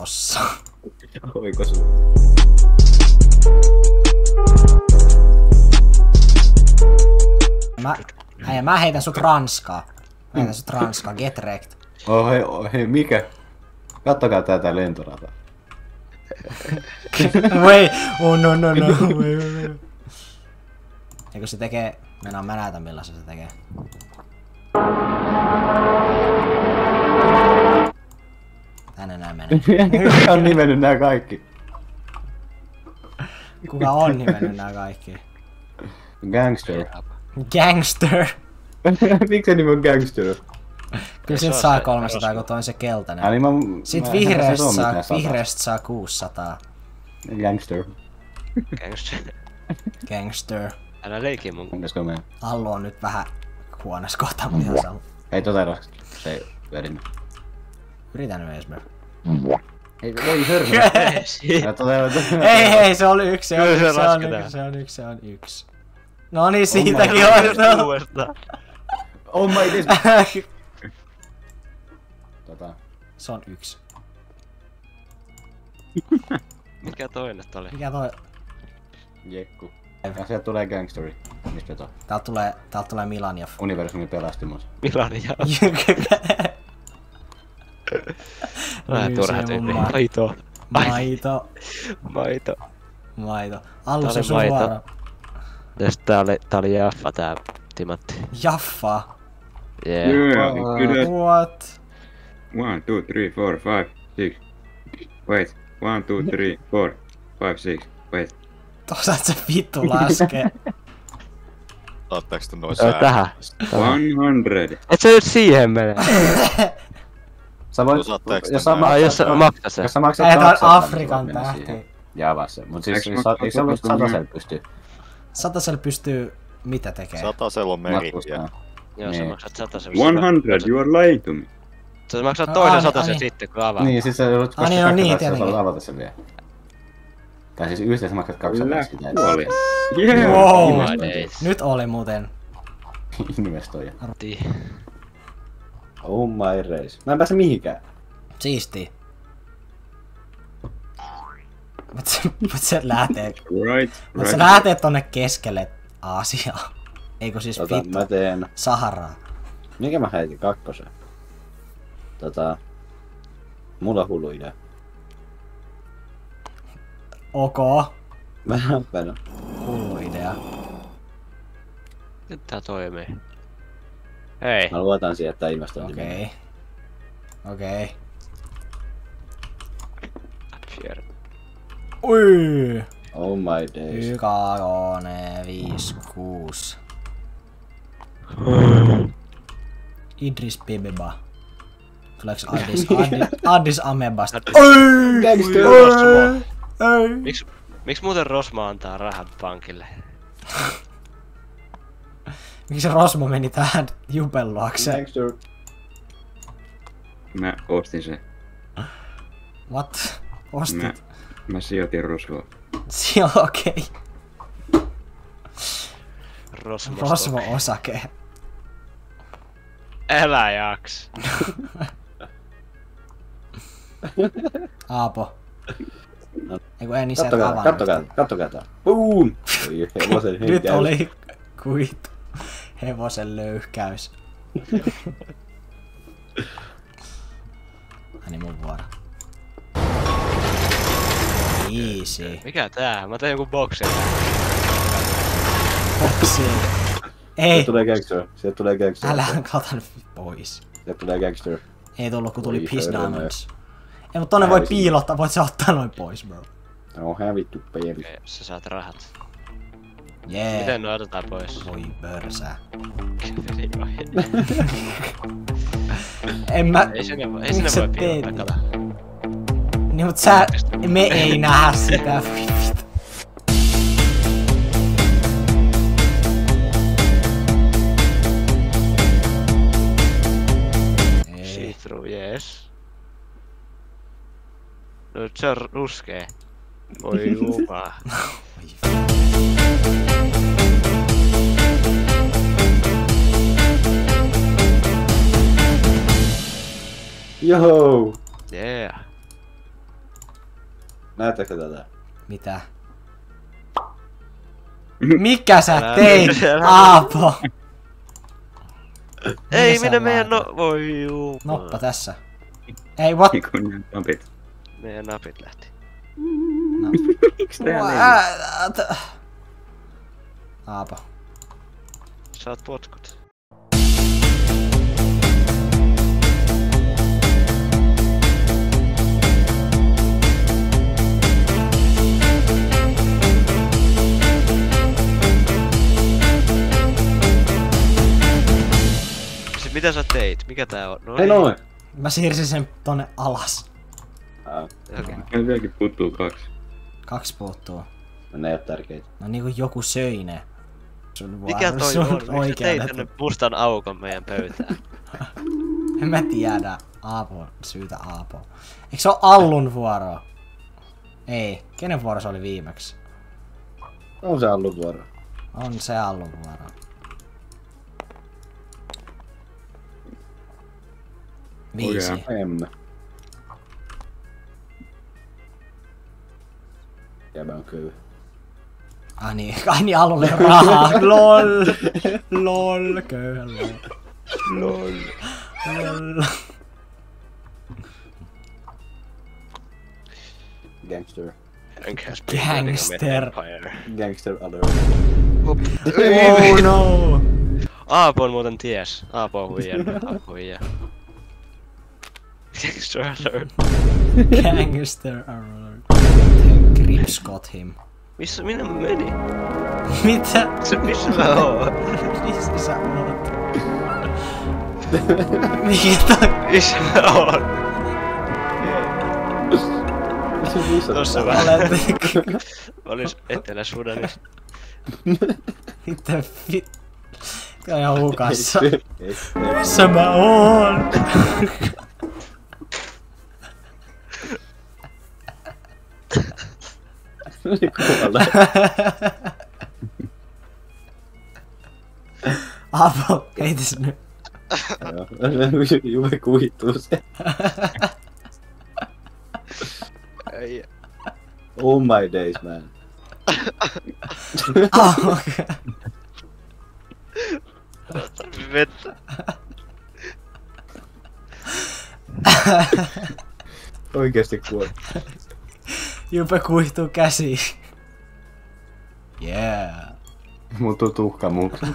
tossa. Oiko sulla? Mä heitän sut Ranskaa. Mä heitän sut Ranskaa, get wrecked. Hei, mikä? Kattokaa tätä lentorataa. Wait, oh no. Wait. Eikö se tekee... Mä näytän millaisen se tekee. Tänne näin menee. Kuka on nimennyt nää kaikki? Kuka on nimennyt nää kaikki? Gangster. Gangster! Miksi se nimi on Gangster? Kyllä sit saa 300, kun toin se keltainen. Sit vihreästä saa 600. Gangster. Gangster. Älä leiki mun. Onko meidän? Allu on nyt vähän huones kohta, mutta ihan sama. Ei se ei vedin. Yritän nyt ees mä. Ei hörmä. Ei, se oli yksi, se on yksi. No niin, siitäkin on. Oh my god. Se on yksi. Mikä toinen oli? Mikä toi? Jekku. Ja sieltä tulee Gangsteri. Mistä toi? Täältä tulee Milania. Universumi pelasti mut. Milania. Vähän turha tyyppi. Maito. Allu se sun vuoro. Tää oli Jaffa tää Timatti. Jaffa? Yeah. What? 1, 2, 3, 4, 5, 6. Wait. 1, 2, 3, 4, 5, 6. Wait. Osaat se vittu laskee. Ottaaks tän noin Tähän. 100. Et sä nyt siihen mene. Sä voit... Jos sä maksat sen. Jos sä maksat 200, Afrikan tähti. Java se. Mut siis ei se ollut 100 pystyy. 100 pystyy mitä tekee? 100 on meriä. Joo, sä maksat 100 sen. 100, you are lying to me. Sä maksat toisen 100 sen sitten kun avaat. Niin, siis sä joudut tietenkin. avata sen vielä. Tai siis yhteensä maksat 200 sitä. Yeah! Wow! Nyt oli muuten. Investoija. Arti. Oh my race. Mä en pääse mihinkään. Siisti. Mut se lähtee. Mut se lähtee tonne keskelle Aasiaa. Eikö siis vittu? Mä teen... Saharaa. Mikä mä heitin? 2. Mulla on hullu idea. Ok. Mä häppänä. Hullu idea. Nyt tää toimii. Hei. Mä luotan siihen, että tää investointi menee. Okei. Ui. Oh my days. 1, 2, 5, 6. Idris Bebeba. Tuleeks Addis Amebasta? Miks muuten Rosma antaa rahat pankille? Miksi Rosmo meni tähän jupelluakseen? Mä ostin sen. What? Ostit? Mä sijoitin Rosvoa. Okei. Rosvo-osake. Älä jaks. Aapo. Eiku ei niin se avaa. Kattokaa tää. Boom! Nyt oli kuitu. Hevosen löyhkäys. Ai niin mun vuoro. Easy. Mikä tää? Mä tein joku boksin. Boksi. Ei. Sieltä tulee gangster. Älä kata nyt pois. Sieltä tulee gangster. Ei tullu kun tuli Piss Diamonds. Ei mut tonne voi piilottaa, voit sä ottaa noin pois bro. No hävitty baby. Okei, sä saat rahat. Jee. Miten ne otetaan pois? Voi pörsää. Ei sinne voi piilottaa, kato. Niin mut me ei nähdä sitä. See-through, yes. No se on ruskee. Voi jumala. Joo! Yeah. Näettekö tätä? Mitä? Mikä sä teit, Aapo? Ei, minä meidän voi juu. Noppa tässä. Ei, what? Napit. Meidän napit lähti. No. Miks tää Aapo. Saat potkut. Mitä sä teit? Mikä tää on? No Hei noin! Mä siirsin sen tonne alas. Okay. Vieläkin puuttuu 2. 2 puuttuu. Ne ei oo tärkeitä. No niinku joku söi ne. Mikä toi on? Miksi sä teit tänne mustan aukon meidän pöytään? En mä tiedä. Aapo. Syytä Aapo. Eikö se oo Allun vuoro? Ei. Kenen vuoro se oli viimeksi? On se Allun vuoro. On se Allun vuoro. Viisi. Emme. Jäbä on köyhä. Ai niin Allulle rahaa. LOL. LOL. Köyhä LOL. LOL. LOL. Gangster. Gangster. Gangster alert. Oh no. Aapo on muuten ties. Aapo on huija. Gangster alert. Gangster alert. Grips got him. Minä meni? Mitä? Missä mä oon? Missä sä oot? Mikä toi? Missä mä oon? Tossa mä olis Etelä-Sudanissa. Mitä fit? Tää on ihan hukassa. Missä mä oon? Aapo, keitäs nyt. Juve kuihtuu se. Oh my days, man. Vettä. Oikeesti kuoli. Jupe kuihtuu käsiin. Yeah. Muuttuu tuhkamuksu.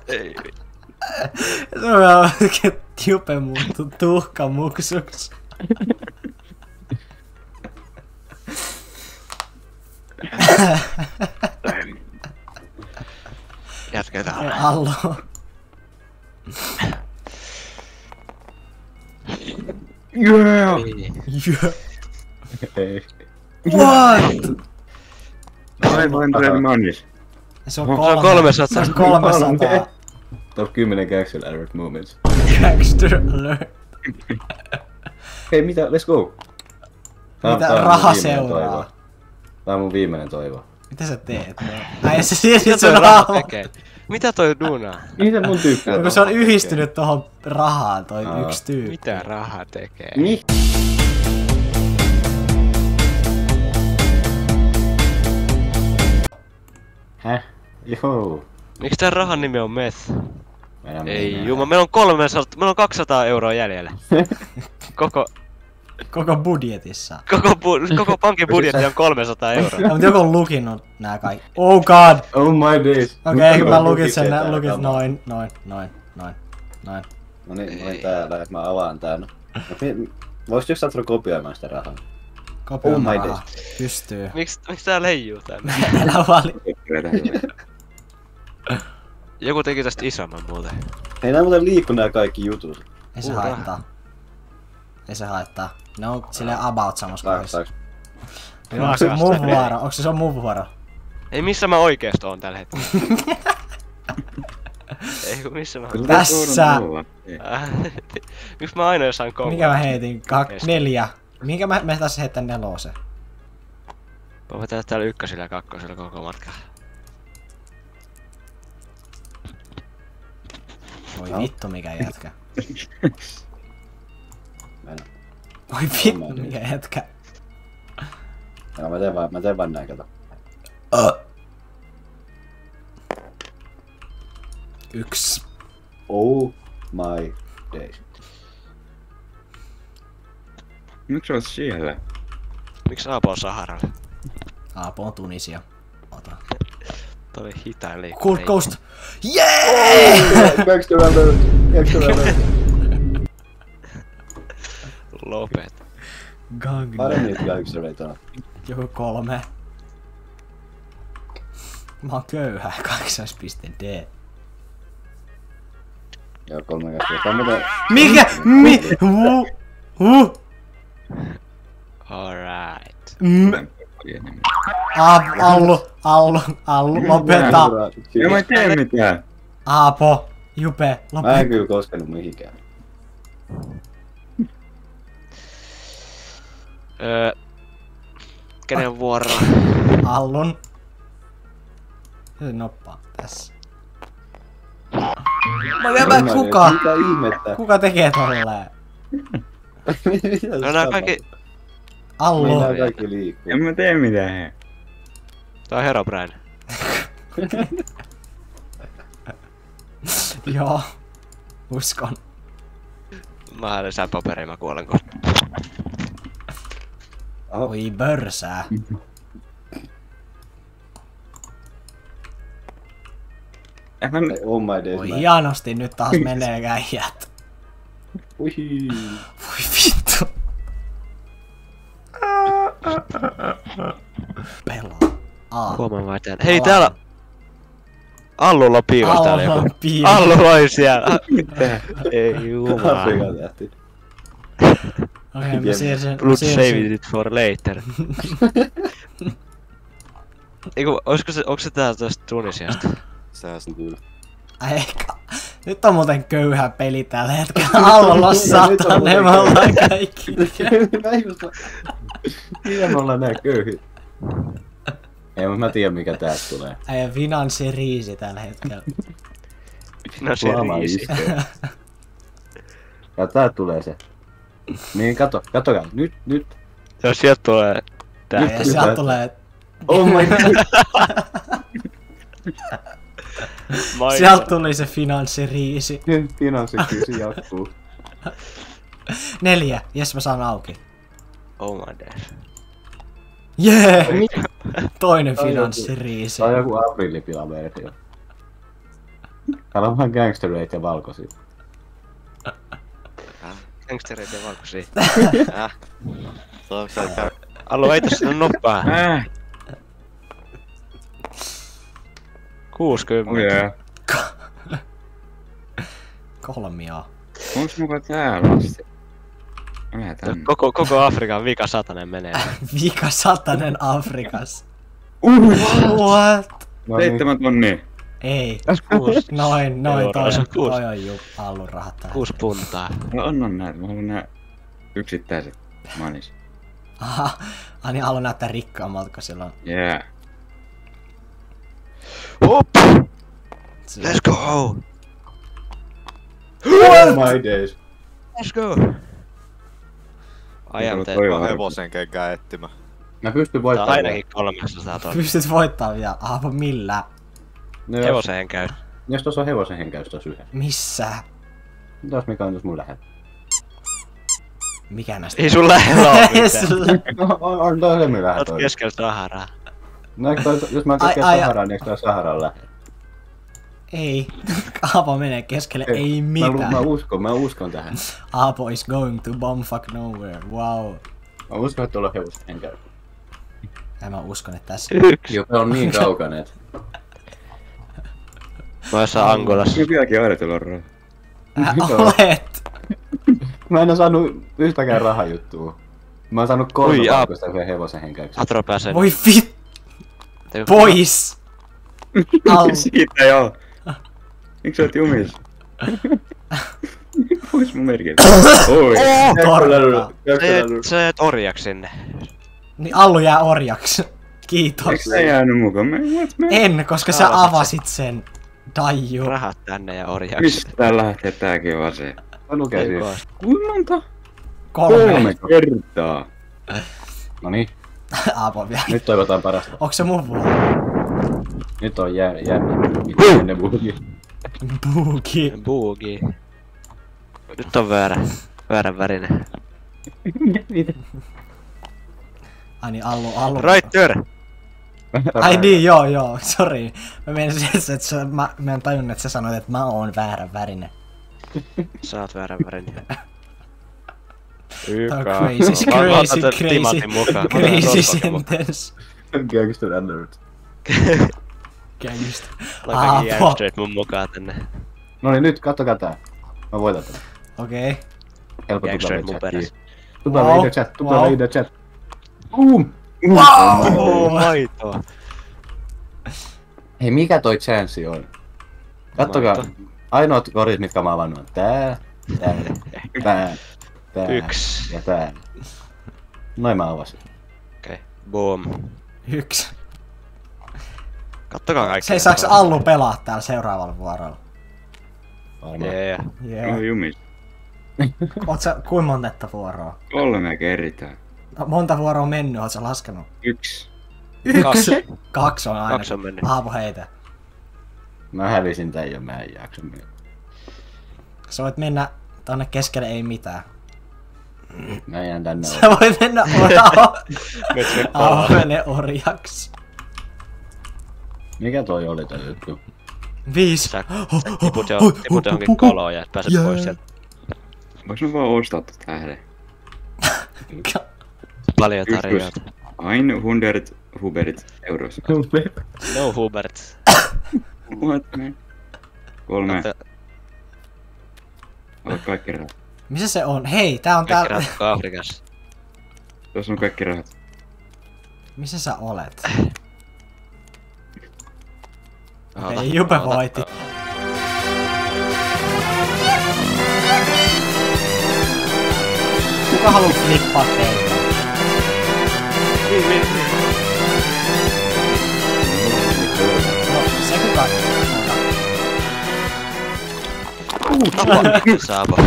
Ei. Se on oikein, Jupe muuttuu tuhkamuksuksi. Jatketaan. Allo. Yeah! Yeah. Ei. What? Aivan Redmanis. Se on 300. Se on 300. Top 10 Gangster alert moments. Gangster alert. Hei mitä, let's go! Mitä raha seuraa? Tää on mun viimeinen toivo. Mitä sä teet? Ai sä siirsit sen rahaa. Mitä toi duunaa? Mitä mun tykkää? Kun se on yhdistynyt tohon rahaan toi yksi tyyppi. Mitä raha tekee? Niin. Häh? Joo. Miks tän rahan nimi on meth? Ei juma, meillä on 200 euroa jäljellä. Koko budjetissa. Koko pankin budjetti on 300 euroa. Mutta joku on lukinut nää kaikki. Oh god! Oh my days. Okei, mä lukit sen noin. No niin, mä olin täällä ja mä avaan tän. Vois yks sattua kopioimaan sitä rahaa? Kopioimaan rahaa. Pystyy. Miks tää leijuu tänne? Älä vali. Joku teki tästä isomman muuten. Hei nää muuten liikkuu nää kaikki jutut. Ei se haittaa. Ei se haittaa. Ne on silleen about samassa kohdassa. Onko se mun vuoro? Onko se mun vuoro? Ei missä mä oikeesti oon tällä hetkellä. Ei kun missä mä oon. Tässä! Miks mä aina jossain kovaa? Mikä mä heitin? 4. Minkä mä taas heitän 4? Mä voin tehdä täällä 1 ja 2 koko matka. Voi vittu mikä jätkä. Voi vittu, mikä jätkä. Ja mä teen vaan näin, kato. 1. Oh my days. Miksi sä oot siellä? Miksi Aapo on Saharalla? Aapo on Tunisia. Ota. Toi oli hitain liikku. Gold Coast. Jee! Lopet. Gang. Paremmin niitä gangstereita on. Joku 3. Mä oon köyhä. 8.D. Joo, 3 gangstereita. Mikä? Alright. Allu, lopeta. Ja mä en tee mitään. Aapo, Jupe, Mä en lopeta. kyllä koskenut mihinkään. Kenen vuoro? Allun. Se noppaa tässä. Kuka? Mitä ihmettä? Kuka tekee tolleen? No nää kaikki... Allu. Nää kaikki liikkuu. En mä tee mitään he. Tää on Herobrine. Joo. Uskon. Mä hän lisään paperia, mä kuolen kohta. Oi börsää. Oh my days. Oi hienosti nyt taas menee äijät. Ui. Voi vittu. Pelaa. Huomaan vaan täällä. Hei täällä! Allulla on piilos täällä joku. piilos. Allu oli siellä. Ei jumala. Afrikan tähti. Okei, mä siirsin. Blood save it for later. Eiku, onko se tää tosta Tunisiasta? Säästä. Ehkä. Nyt on muuten köyhä peli tällä hetkellä. Allo satanen, me ollaan kaikki. Mitä me ollaan nää köyhit? Ei, mutta mä tiedän mikä täältä tulee. Äijä finanssiriisi tällä hetkellä. Finanssiriisi. Ja täältä tulee se. Niin, katsokaa. Nyt. Jos sieltä tulee tää. Ja sieltä tulee. Oh my god. Sieltä tuli se finanssiriisi. Finanssikriisi jatkuu. 4. Jes, mä saan auki. Oh my days. Jee! Toinen finanssiriisi. Tää on joku aprillipila-versio. Täällä on vaan gangstereita ja valkoisia. Gangstereita ja valkoisia. Allu, heitä sinne noppaa. 60. Okei. 3. Onks muka täällä asti? Mä tänne. Koko Afrikan vika satanen menee. Vika satanen Afrikas. What? 7 tonnia. Ei. 6. Noin Euroa, se on toi on Allun rahat täällä. 6 puntaa. No on näitä. Mä haluan nää yksittäiset manis. Aha. Niin Allu näyttää rikkaammalta, kun silloin. Yeah. Hop! Let's go! Oh my days. Let's go! Ajan teet. Mä hevosen kenkään etsimään. Mä pystyn Tää on voittamaan. ainakin 300 tonnia. Pystyt voittamaan vielä. Aapo, millä? No, Hevoseen käy. jos tossa on hevosen henkäys tossa yhden. Missä? Mitäs mikä on tossa mun lähellä? Mikä näistä? Ei sun lähellä oo mitään. No, on toi semmin lähellä Oot toi. keskellä Saharaa. No eikö toi, jos mä keskellä Saharaan, niin eikö toi Saharan lähellä? Ei. Aapo menee keskelle, ei mitään. Mä uskon tähän. Aapo is going to bumfuck nowhere. Wow. Mä uskon, että tuolla on hevosen henkäys. Ja mä uskon, että tässä. Joo, on niin kaukana, et. Mä jossain Angolassa. Kyllä vieläkin aina tuolla on Olet! Mä en oo saanut yhtäkään rahajuttua. Mä oon saanut 3 Ui, paikoista yhden hevosen henkäyksen. Atro pääsee. Voi fit! Pois! Al... Siitä joo. Miks sä oot jumis? Pois mun merkiltä. Oi. Torppa. Sä jäät orjaksi sinne. Niin Allu jää orjaksi. Kiitos. Eiks sä jäänyt mukaan? En, koska sä avasit sen. Daiju. Rahat tänne ja orjaksi. Mistä tää lähtee tääkin vaseen? Mä lukesin. Kuinka monta? 3 kertaa. Noniin. Aapo vielä. Nyt toivotaan parasta. Onks se mun vuoro? Nyt on jänne buugi. Buugi. Nyt on väärän värinen. Mitä? Ai niin, Allu. Raiter! Ai niin, joo, sori. Mä menisin, että mä en tajunnut, että sä sanoit, että mä oon väärän värinen. Sä oot väärän värinen. Tää on crazy sentence. Gangster alert. Gangster. Laitakin Jääströit mun mukaan tänne. Noniin nyt, kattokaa tää. Mä voitan tän. Okei. Helppo Jääströit mun perässä. Tupla in the chat. Boom! Wow! Maitoa. Hei, mikä toi chanssi on? Kattokaa. Ainoat korit, mitkä mä avannut on tää. 1. Ja tää. Noin mä avasin. Okei, boom. 1. Kattokaa kaikki. Se ei saaks Allu pelaa täällä seuraavalla vuorolla? Varmaan. Yeah. On jumis. Oot sä kuinka monetta vuoroa? 3 kertaa. No, monta vuoroa on mennyt, oot sä laskenut? 1. 1. 2 on aina. 2 on mennyt. Aapo heitä. Mä hävisin tän jo, mä en jaksa mennä. Sä voit mennä tonne keskelle ei mitään. Mä jään tänne. Sä voit mennä Aapo menee orjaksi. Mikä toi oli tää juttu? 5. Sä tiput johonkin koloon ja pääset pois sieltä. Vois mä vaan ostaa tot tähden? Paljon tarjoata. Ein 100 Hubert euros. No Hubert. What man? 3. Olet kaikki rahat. Missä se on? Hei, tää on Kaikki täällä. rahat Afrikassa. Tuossa on kaikki rahat. Missä sä olet? Ota, Okei, Jupe ota. voitti. Kuka haluu flippaa teitä? Niin. No, se kuka... Tapa, Saapo.